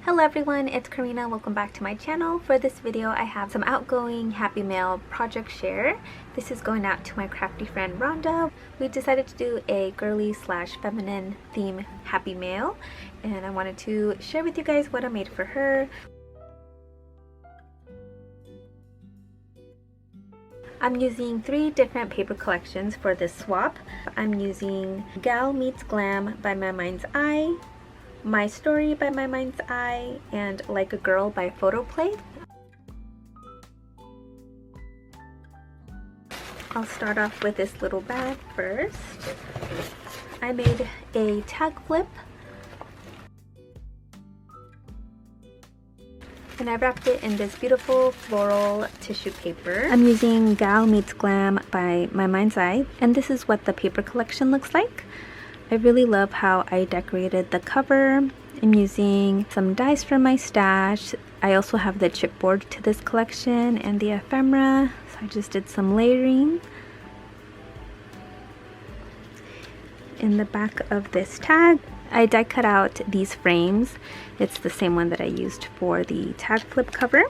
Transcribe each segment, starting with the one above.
Hello everyone, it's Karina. Welcome back to my channel. For this video, I have some Outgoing Happy Mail project share. This is going out to my crafty friend Rhonda. We decided to do a girly / feminine theme happy mail, and I wanted to share with you guys what I made for her. I'm using 3 different paper collections for this swap. I'm using Gal Meets Glam by My Mind's Eye, My Story by My Mind's Eye, and Like a Girl by Photoplay. I'll start off with this little bag first. I made a tag flip and I wrapped it in this beautiful floral tissue paper. I'm using Gal Meets Glam by My Mind's Eye, and this is what the paper collection looks like. I really love how I decorated the cover. I'm using some dies from my stash. I also have the chipboard to this collection and the ephemera, so I just did some layering. In the back of this tag, I die cut out these frames. It's the same one that I used for the tag flip cover.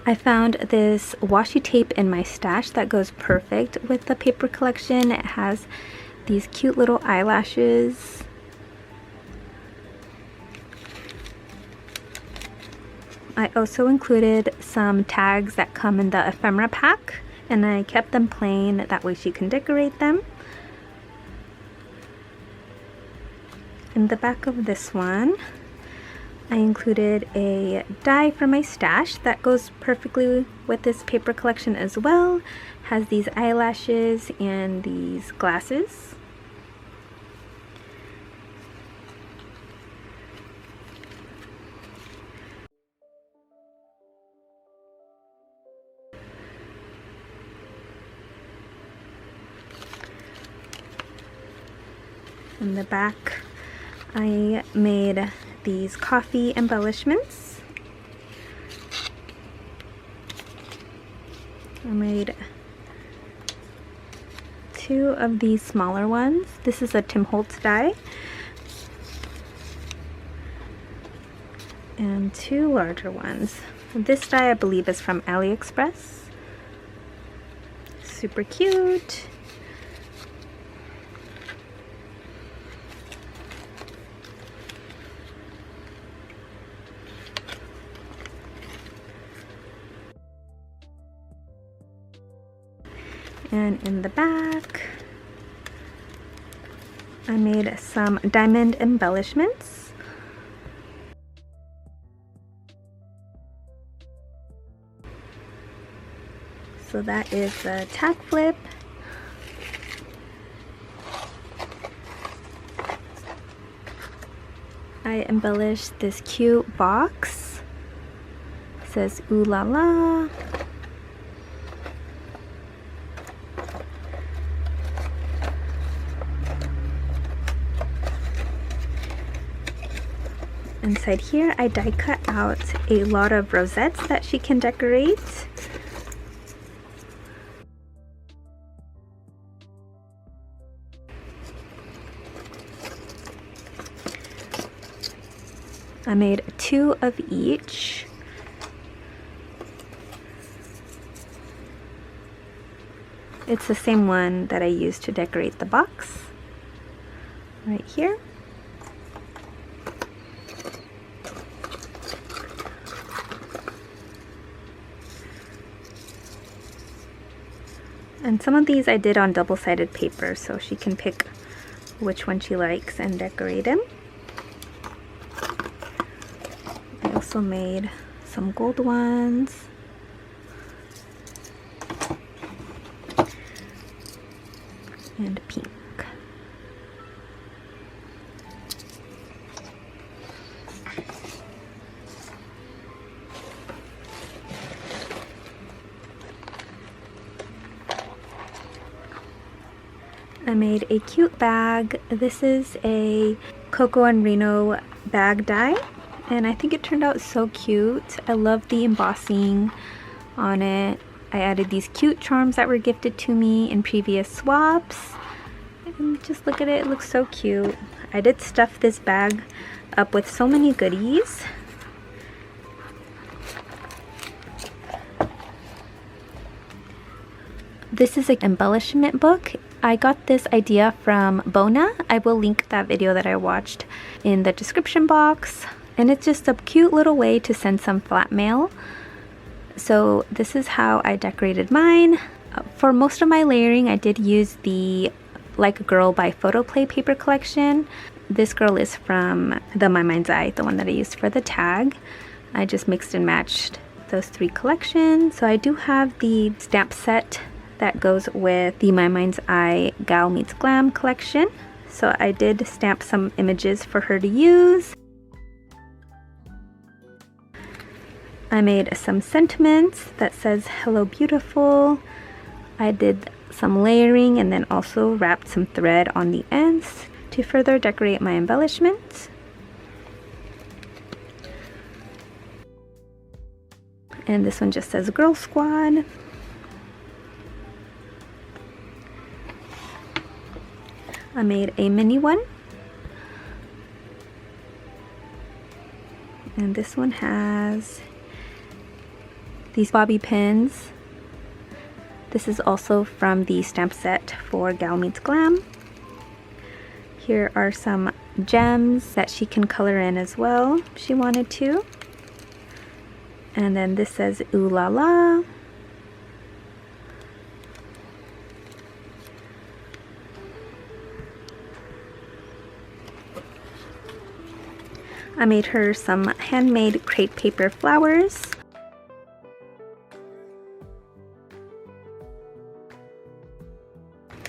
I found this washi tape in my stash that goes perfect with the paper collection. It has these cute little eyelashes. I also included some tags that come in the ephemera pack, and I kept them plain, that way she can decorate them. In the back of this one, I included a die from my stash that goes perfectly with this paper collection as well. Has these eyelashes and these glasses. In the back, I made these coffee embellishments. I made 2 of these smaller ones. This is a Tim Holtz die. And 2 larger ones. This die I believe is from AliExpress. Super cute. And in the back, I made some diamond embellishments. So that is the tag flip. I embellished this cute box. It says ooh la la. Inside here, I die cut out a lot of rosettes that she can decorate. I made 2 of each. It's the same one that I used to decorate the box right here. And some of these I did on double-sided paper, so she can pick which one she likes and decorate them. I also made some gold ones. And pink. I made a cute bag. This is a Coco and Reno bag die. and I think it turned out so cute. I love the embossing on it. I added these cute charms that were gifted to me in previous swaps. And just look at it, it looks so cute. I did stuff this bag up with so many goodies. This is an embellishment book. I got this idea from Bona. I will link that video that I watched in the description box. And it's just a cute little way to send some flat mail. So this is how I decorated mine. For most of my layering, I did use the Like a Girl by Photoplay paper collection. This girl is from the My Mind's Eye, the one that I used for the tag. I just mixed and matched those 3 collections. So I do have the stamp set that goes with the My Mind's Eye Gal Meets Glam collection. So I did stamp some images for her to use. I made some sentiments that says hello beautiful. I did some layering and then also wrapped some thread on the ends to further decorate my embellishments. And this one just says Girl Squad. I made a mini one. And this one has these bobby pins. This is also from the stamp set for Gal Meets Glam. Here are some gems that she can color in as well if she wanted to. And then this says Ooh La La. I made her some handmade crepe paper flowers.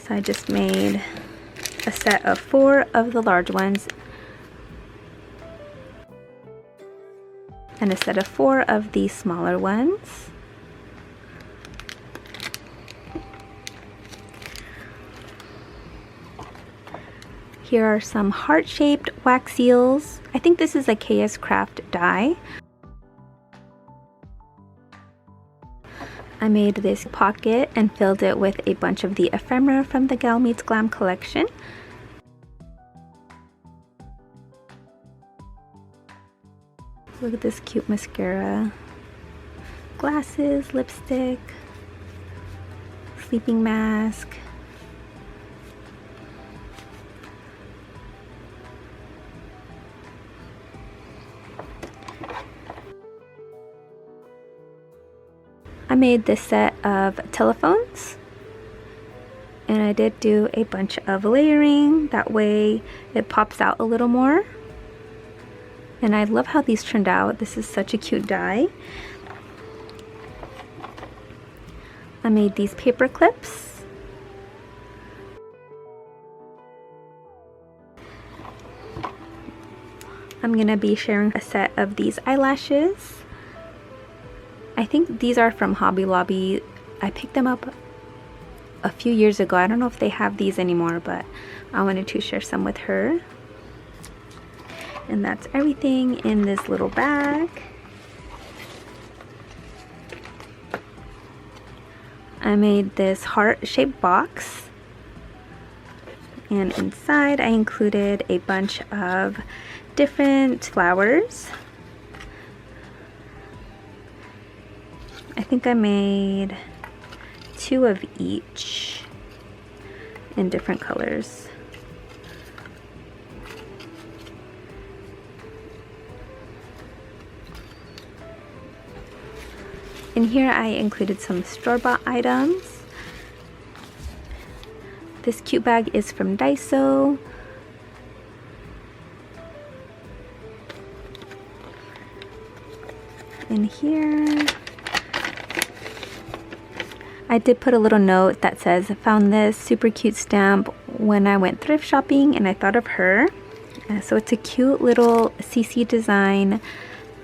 So I just made a set of 4 of the large ones and a set of 4 of the smaller ones. Here are some heart-shaped wax seals. I think this is a KS Craft die. I made this pocket and filled it with a bunch of the ephemera from the Gal Meets Glam collection. Look at this cute mascara. Glasses, lipstick, sleeping mask. I made this set of telephones and I did do a bunch of layering, that way it pops out a little more. And I love how these turned out. This is such a cute die. I made these paper clips. I'm gonna be sharing a set of these eyelashes. I think these are from Hobby Lobby. I picked them up a few years ago. I don't know if they have these anymore, but I wanted to share some with her. And that's everything in this little bag. I made this heart-shaped box. And inside I included a bunch of different flowers. I think I made 2 of each in different colors. In here I included some store-bought items. This cute bag is from Daiso. In here I did put a little note that says, found this super cute stamp when I went thrift shopping and I thought of her. So it's a cute little CC design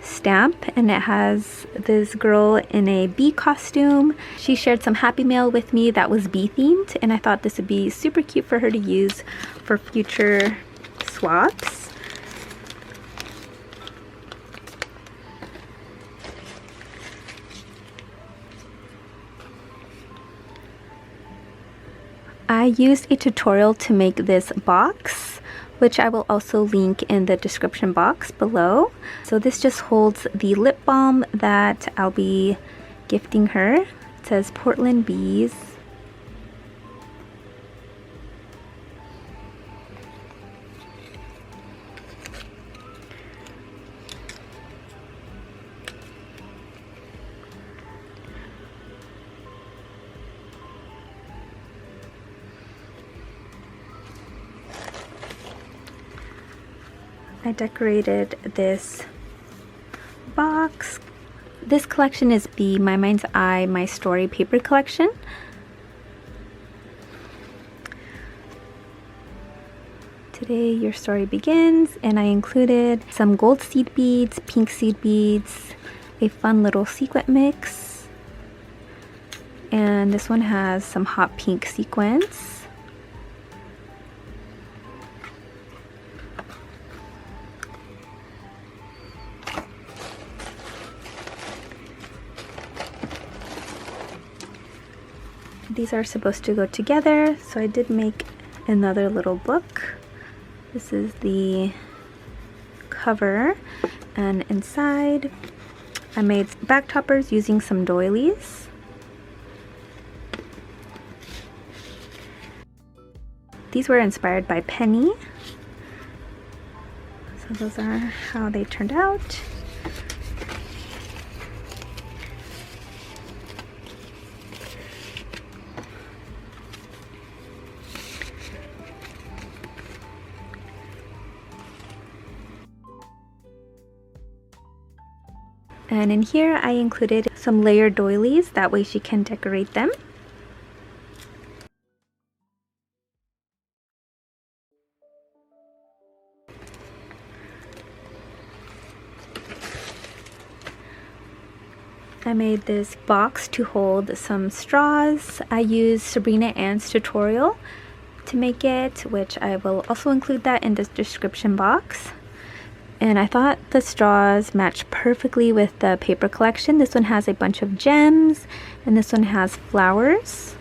stamp and it has this girl in a bee costume. She shared some happy mail with me that was bee themed and I thought this would be super cute for her to use for future swaps. I used a tutorial to make this box, which I will also link in the description box below. So this just holds the lip balm that I'll be gifting her. It says Portland Bees. I decorated this box. This collection is the My Mind's Eye My Story paper collection. Today your story begins, and I included some gold seed beads, pink seed beads, a fun little sequin mix, and this one has some hot pink sequins. These are supposed to go together, so I did make another little book. This is the cover, and inside I made back toppers using some doilies. These were inspired by Penny. So those are how they turned out. And in here I included some layered doilies, that way she can decorate them. I made this box to hold some straws. I used Sabrina Ann's tutorial to make it, which I will also include that in the description box. And I thought the straws match perfectly with the paper collection. This one has a bunch of gems, and this one has flowers.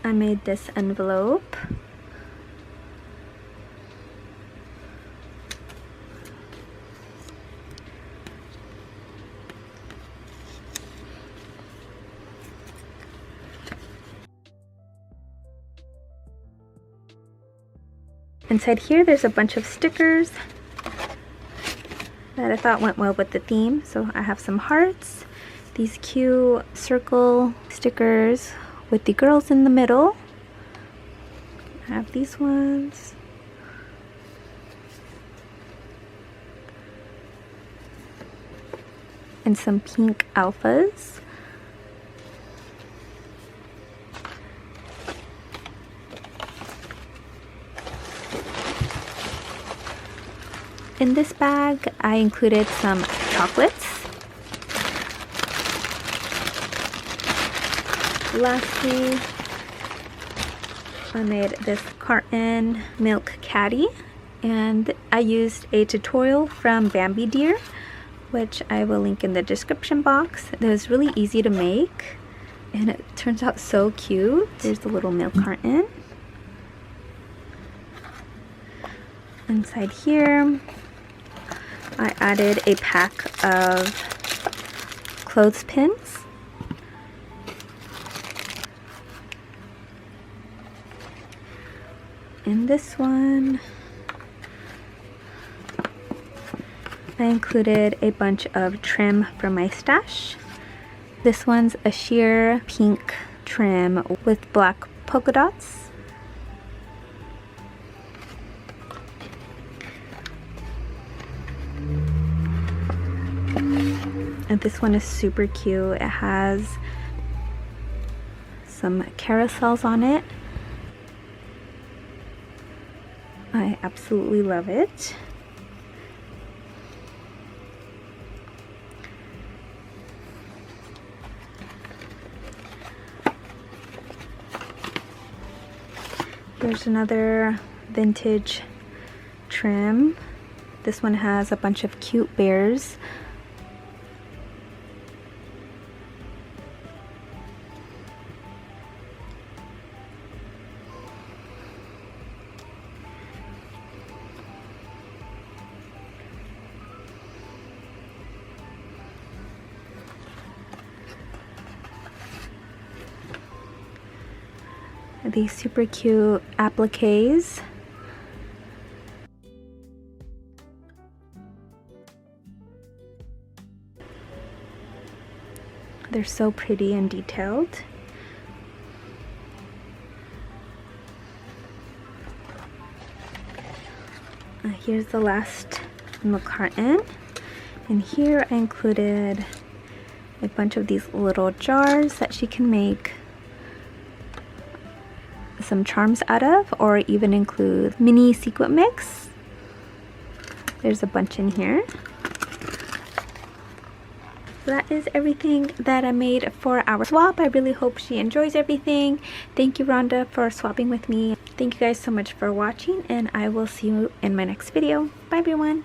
I made this envelope. Inside here there's a bunch of stickers that I thought went well with the theme. So I have some hearts, these cute circle stickers with the girls in the middle. I have these ones. And some pink alphas. In this bag, I included some chocolates. Lastly, I made this Carton milk caddy, and I used a tutorial from Bambi Deer, which I will link in the description box. It was really easy to make, and it turns out so cute. There's the little milk carton. Inside here, I added a pack of clothespins. In this one, I included a bunch of trim from my stash. This one's a sheer pink trim with black polka dots. And this one is super cute. It has some carousels on it. I absolutely love it. Here's another vintage trim. This one has a bunch of cute bears. These super cute appliques. They're so pretty and detailed. Here's the last in the carton. And here I included a bunch of these little jars that she can make some charms out of, or even include mini sequin mix. There's a bunch in here. So that is everything that I made for our swap. I really hope she enjoys everything. Thank you, Rhonda, for swapping with me. Thank you guys so much for watching, and I will see you in my next video. Bye everyone.